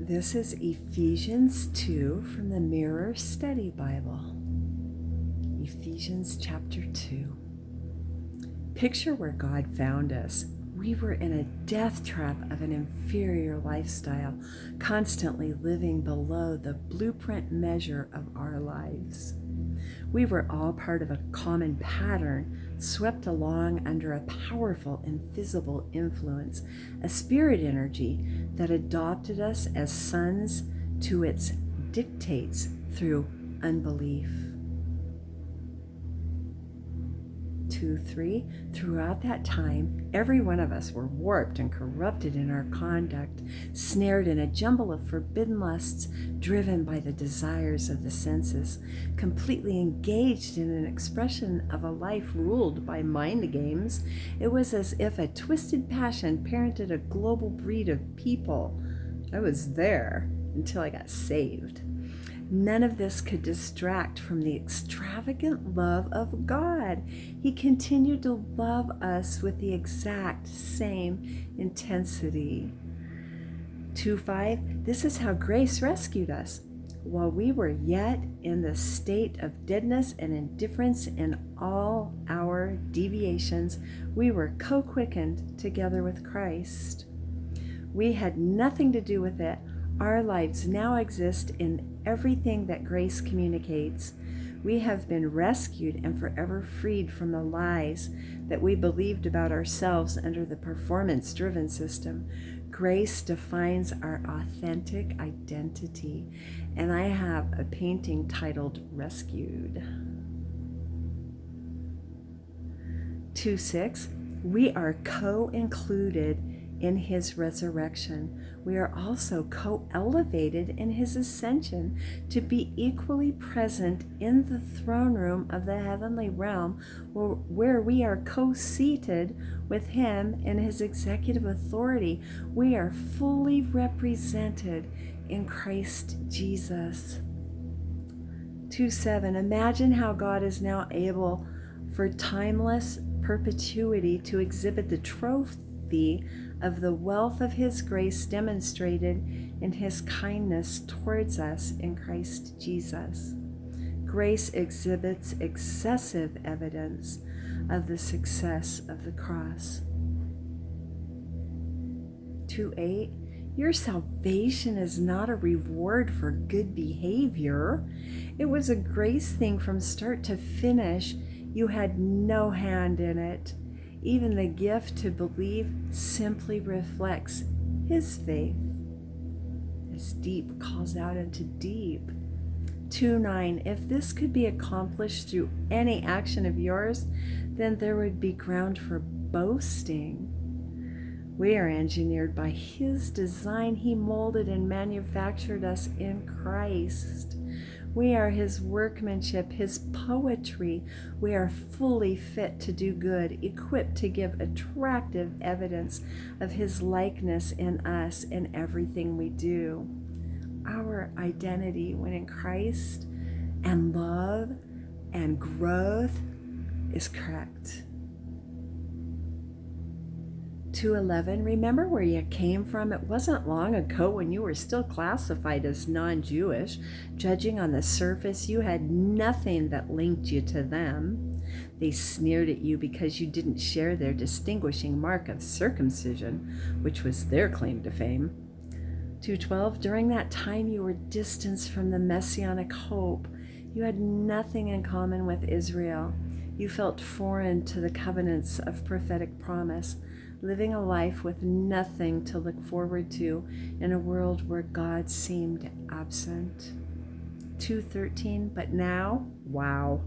This is Ephesians 2 from the Mirror Study Bible. Ephesians chapter 2. Picture where God found us. We were in a death trap of an inferior lifestyle, constantly living below the blueprint measure of our lives. We were all part of a common pattern, swept along under a powerful invisible influence, a spirit energy that adopted us as sons to its dictates through unbelief. 2:3. Throughout that time, every one of us were warped and corrupted in our conduct, snared in a jumble of forbidden lusts, driven by the desires of the senses, completely engaged in an expression of a life ruled by mind games. It was as if a twisted passion parented a global breed of people. I was there until I got saved. None of this could distract from the extravagant love of God. He continued to love us with the exact same intensity. 2:5. This is how grace rescued us. While we were yet in the state of deadness and indifference in all our deviations, we were co-quickened together with Christ. We had nothing to do with it. Our lives now exist in everything that grace communicates. We have been rescued and forever freed from the lies that we believed about ourselves under the performance-driven system. Grace defines our authentic identity, and I have a painting titled Rescued. 2:6. We are co-included in his resurrection. We are also co-elevated in his ascension to be equally present in the throne room of the heavenly realm, where we are co-seated with him in his executive authority. We are fully represented in Christ Jesus. 2:7. Imagine how God is now able for timeless perpetuity to exhibit the trophy of the wealth of his grace demonstrated in his kindness towards us in Christ Jesus. Grace exhibits excessive evidence of the success of the cross. 2:8. Your salvation is not a reward for good behavior. It was a grace thing from start to finish. You had no hand in it. Even the gift to believe simply reflects his faith. As deep calls out into deep. 2:9. If this could be accomplished through any action of yours, then there would be ground for boasting. We are engineered by his design. He molded and manufactured us in Christ. We are his workmanship, his poetry. We are fully fit to do good, equipped to give attractive evidence of his likeness in us in everything we do. Our identity when in Christ and love and growth is correct. 2:11. Remember where you came from. It wasn't long ago when you were still classified as non-Jewish. Judging on the surface, you had nothing that linked you to them. They sneered at you because you didn't share their distinguishing mark of circumcision, which was their claim to fame. 2:12. During that time, you were distanced from the messianic hope. You had nothing in common with Israel. You felt foreign to the covenants of prophetic promise, living a life with nothing to look forward to in a world where God seemed absent. 2:13. But now, wow,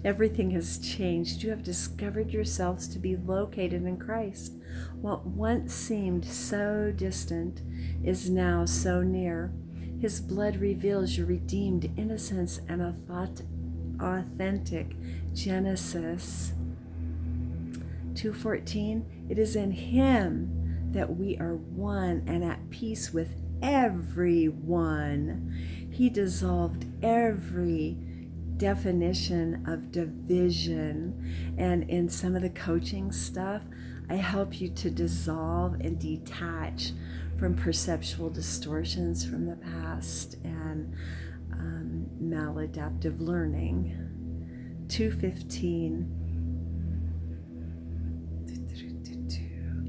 everything has changed. You have discovered yourselves to be located in Christ. What once seemed so distant is now so near. His blood reveals your redeemed innocence and authentic Genesis. 2:14. It is in him that we are one and at peace with everyone. He dissolved every definition of division. And in some of the coaching stuff, I help you to dissolve and detach from perceptual distortions from the past and maladaptive learning. 2:15.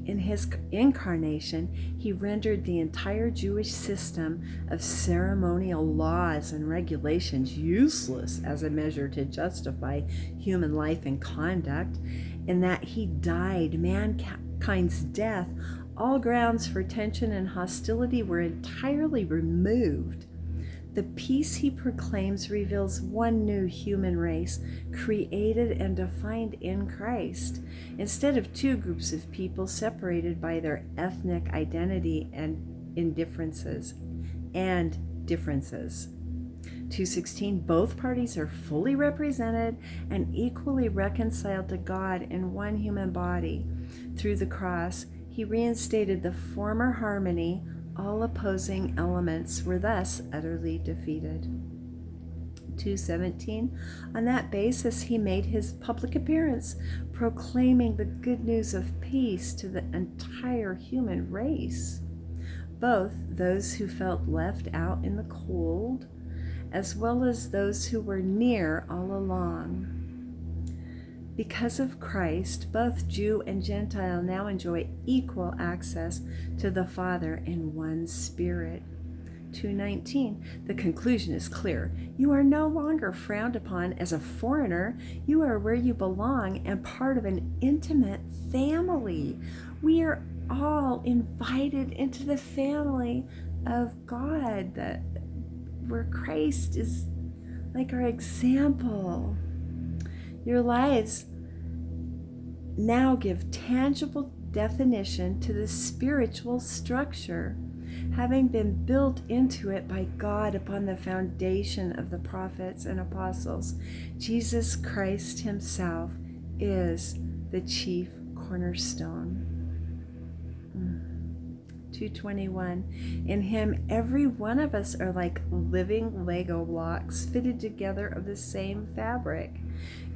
In his incarnation, he rendered the entire Jewish system of ceremonial laws and regulations useless as a measure to justify human life and conduct, in that he died mankind's death. All grounds for tension and hostility were entirely removed. The peace he proclaims reveals one new human race, created and defined in Christ, instead of two groups of people separated by their ethnic identity and differences. 2:16, both parties are fully represented and equally reconciled to God in one human body. Through the cross, he reinstated the former harmony. All opposing elements were thus utterly defeated. 2:17, on that basis he made his public appearance, proclaiming the good news of peace to the entire human race, both those who felt left out in the cold, as well as those who were near all along. Because of Christ, both Jew and Gentile now enjoy equal access to the Father in one Spirit. 2:19, the conclusion is clear. You are no longer frowned upon as a foreigner. You are where you belong and part of an intimate family. We are all invited into the family of God, where Christ is like our example. Your lives now give tangible definition to the spiritual structure, having been built into it by God upon the foundation of the prophets and apostles. Jesus Christ himself is the chief cornerstone. 2:21, in him every one of us are like living Lego blocks fitted together of the same fabric,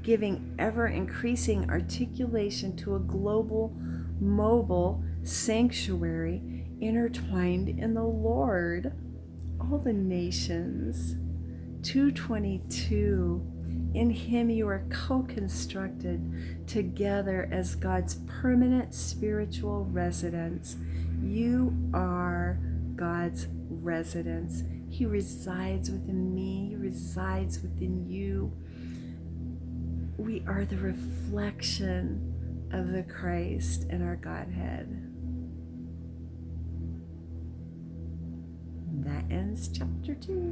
giving ever increasing articulation to a global, mobile sanctuary intertwined in the Lord. All the nations. 2:22, in him you are co-constructed together as God's permanent spiritual residence. You are God's residence. He resides within me. He resides within you. We are the reflection of the Christ in our Godhead. That ends chapter 2.